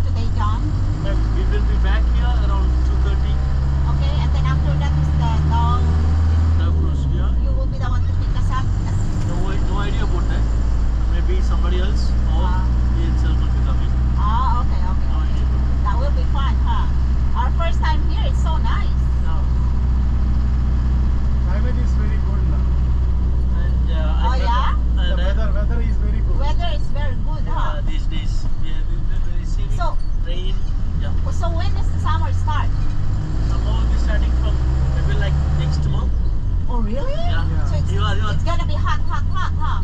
today, John? We will be back here around 2:30. Okay, and then after that is the dog. The cruise, yeah. You will be the one to pick us up. No idea about that. Maybe somebody else or he himself will be coming. Okay. No idea about that. That will be fun, huh? Our first time here, it's so nice. Yeah. Climate is very good now. And The weather is very good. Weather is very good, huh? these days we will be receiving rain. Yeah. So when does the summer start? Summer will be starting from maybe like next month. Oh, really? Yeah. So it's gonna be hot, huh?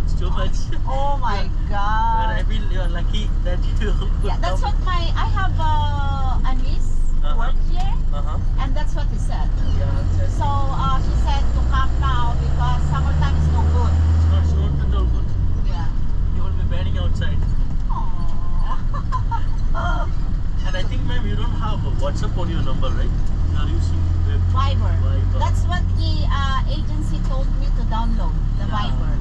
It's too much. Oh my But God. I feel you are lucky that you Yeah, that's what I have a niece who works here, and that's what he said. Yeah, So she said to come now because summertime is no good. it's not at all good. Yeah. You will be burning outside. Aww. And I think, ma'am, you don't have a WhatsApp on your number, right? You are using web. Viber. Viber. That's what the agency told me to download, the Viber.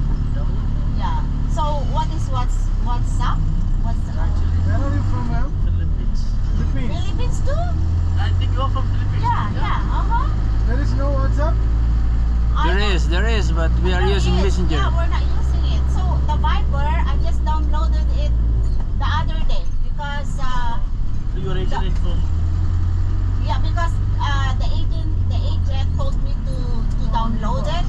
Yeah. So what is WhatsApp? Actually, Where are you from, ma'am? Philippines. Philippines. Philippines too? I think you are from Philippines. Yeah. There is no WhatsApp? There is, but we are using Messenger. Yeah, we're not using it. So the Viber, I just downloaded it the other day because So your agent informed. yeah, because the agent told me to download it.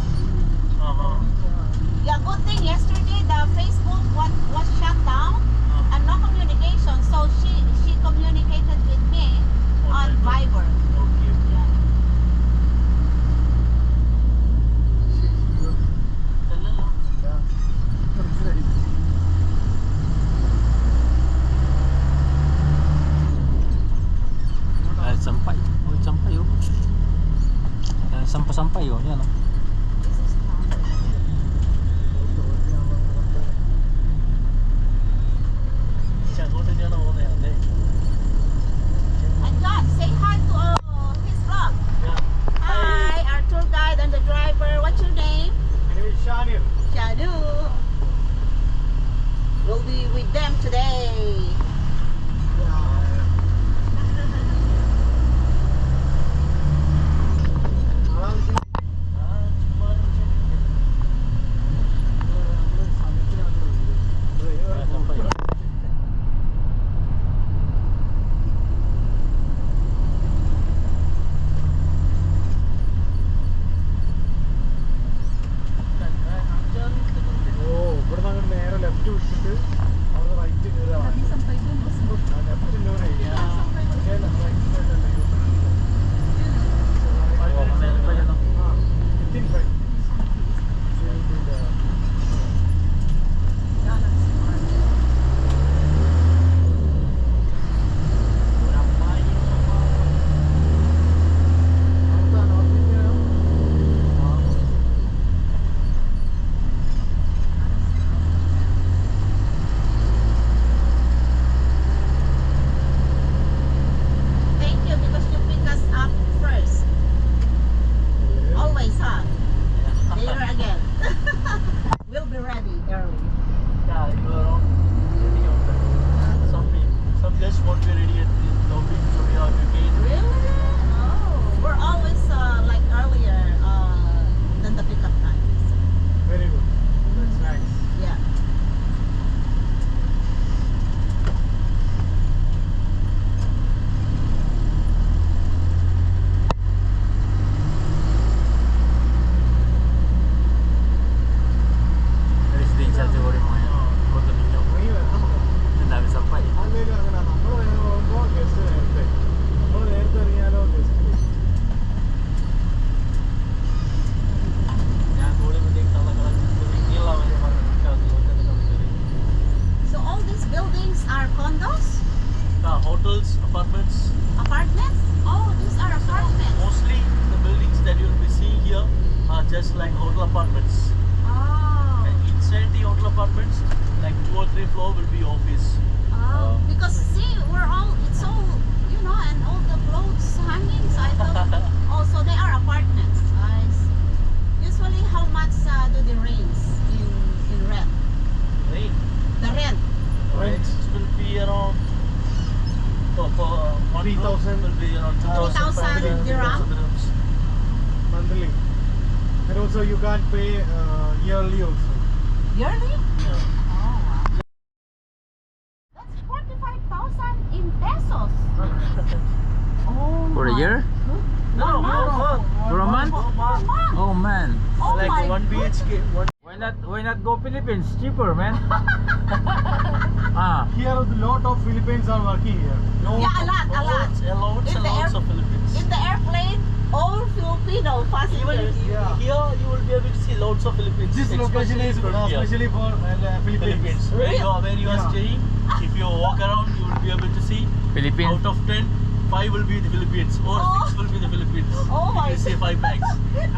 Yeah, good thing yesterday the Facebook was shut down and no communication. So she communicated with me on Viber. Okay. Yeah. Yeah. That's right. Sampay. Oh, sampay oh. Sampay oh, yan oh. This is And John, say hi to his vlog. Yeah. Hi, our tour guide and the driver. What's your name? My name is Shanir. Shadu. We'll be with them today. ഇവിടെ നിന്ന് നേരെ left വിട്ടിട്ട് അവിടെ right കയറുകയാണ് Thank you because you pick us up first. Always, huh? Later again. We'll be ready early. Yeah, you are on ready on time. Some guests won't be ready at the lobby, so we have to gain. Really? Oh, we're always like earlier than the pickup time. Very good that's nice Yeah. Residential siguro yung mga condominium. നീ വരണം Ang dami sampay. അല്ലെങ്കിൽ അങ്ങനെ നമ്മൾ നേരെ പോകുമ്പോൾ guest നേരത്തെ നമ്മൾ നേരത്തെ ഇറങ്ങിയാലോ guest Yeah, going to take So all these buildings are condos, hotels, apartments. apartments. Oh, these are apartments. Mostly the buildings that you will be seeing here are just like hotel apartments. Oh. And inside the hotel apartments, like 2 or 3 floor will be office. Oh, because see, it's all, and all the clothes hanging. So I thought, oh, so they are apartments. I see. Usually, how much do they range in rent? Right? The rent. Rents will be around 3,000 will be around 2,500 dirham. dirhams. monthly. And also you can't pay yearly also. Yearly? Yeah. Oh, wow. That's 45,000 in pesos. Oh, For a my year? good- No, one for a month. month. For a month? For a month. Oh man. Oh Like my 1 BHK. One. Why not go Philippines? Cheaper, man. Ah. Here a lot of Philippines are working here. No, Yeah, a lot. Loads In and the loads air- of Philippines. In the airplane, all Filipino Even passengers. Yeah. here, you will be able to see loads of Philippines. This location especially is from here. especially for Philippines. Philippines. Where you are Yeah. staying, if you walk around, you will be able to see Philippines. out of 10, 5 will be the Philippines or Oh. 6 will be the Philippines. Oh my If you see 5 bags,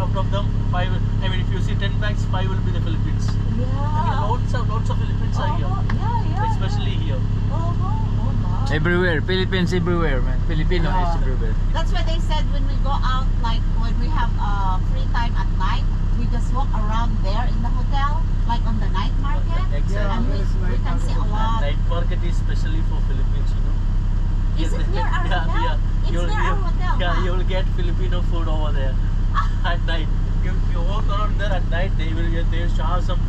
out of them 5. I mean, if you see 10 bags, 5 will be the Philippines. Yeah. Loads of Philippines are here, Yeah. especially here. Oh, wow. Everywhere. Philippines everywhere, man. Filipino Yeah. is everywhere. That's why they said when we go out, like when we have free time at night, we just walk around there in the hotel, like on the night market, Exactly. and we there is night can see a market. lot. Night market is specially for Philippines, you know. Is it near our Yeah, hotel? yeah. It's You'll- near our you- hotel. Yeah, huh? you will get Filipino food over there at night. If you walk around there at night, they share some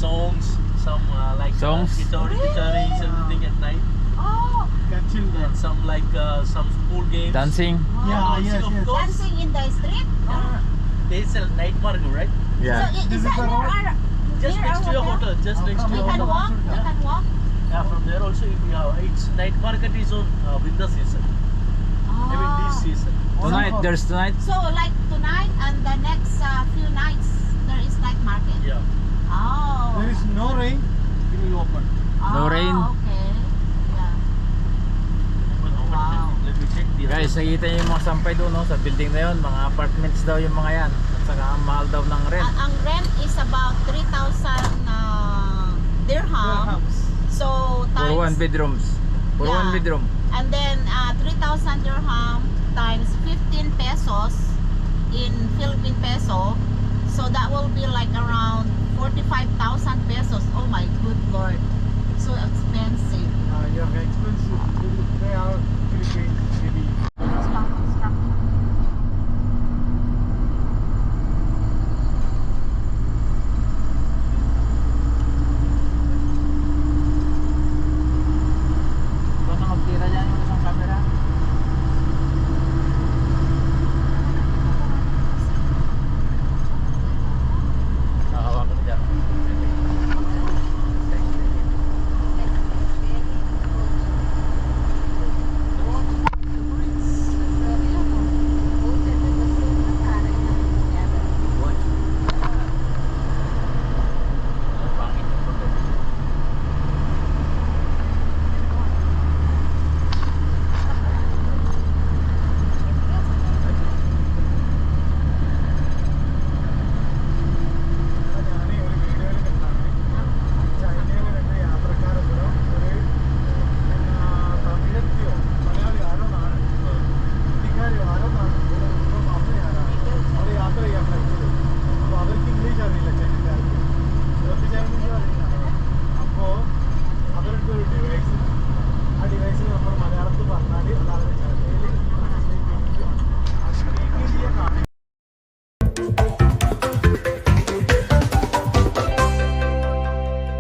songs, some like Songs? guitarings, everything at night, Oh, Catching and some like some school games. Dancing. Yeah, Dancing, yes, of yes. course. dancing in the street. Yeah. They sell night market, right? Yeah. So This is is that the near road? our? Just near next our to your hotel. Just next to We your can hotel. walk. We Yeah. can walk. Yeah, from there also it's night market is on winter season. I mean this Oh. season. Tonight, there's tonight. So like tonight and the next few nights, there is night market. Yeah. Oh. There is no rain, it will open. No rain. Okay. Yeah. Wow. Let me check the Guys, nakikita niyo yung mga sampay doon, no? Sa building na yun. Mga apartments daw yung mga yan. At saka ang mahal daw ng rent. Ang rent is about 3,000 dirham. Dirhams. So For one times bedrooms. For Yeah. one bedroom. and then 3,000 dirham times 15 pesos in Philippine peso. So that will be like around 45,000 pesos